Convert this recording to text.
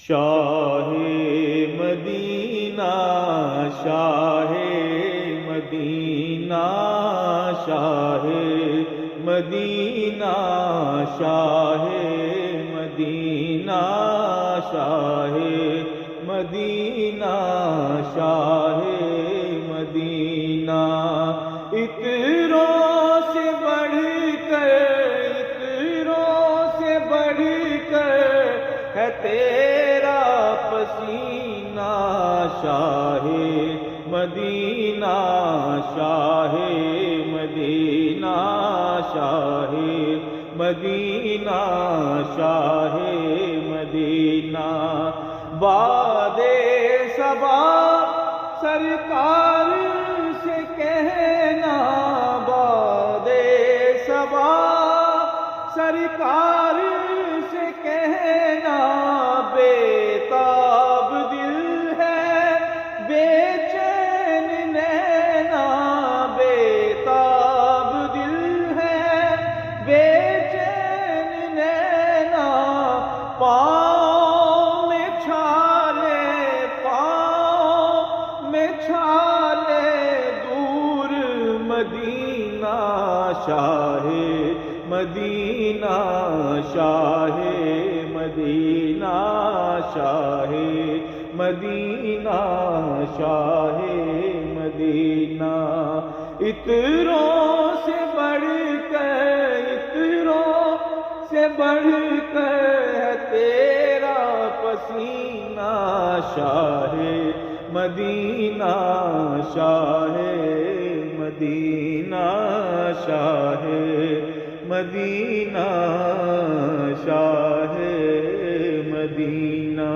شاہ مدینہ شاہ مدینہ شاہ مدینہ شاہ مدینہ شاہ مدینہ شاہ مدینہ عطروں سے بڑھ کر ہے تیرا پسینہ شاہ مدینہ شاہ مدینہ شاہ مدینہ شاہ مدینہ باد صبا سرکار سے کہنا باد صبا سرکار سے کہنا بے تاب دل ہے بے چین نینا بے تاب دل ہے بے چین نینا پاؤں میں چھالے دور مدینہ شاہ مدینہ شاہ مدینہ شاہ مدینہ شاہ مدینہ عطروں سے بڑھ کر ہے تیرا پسینہ شاہ مدینہ شاہ مدینہ شاہ مدینہ شاہ مدینہ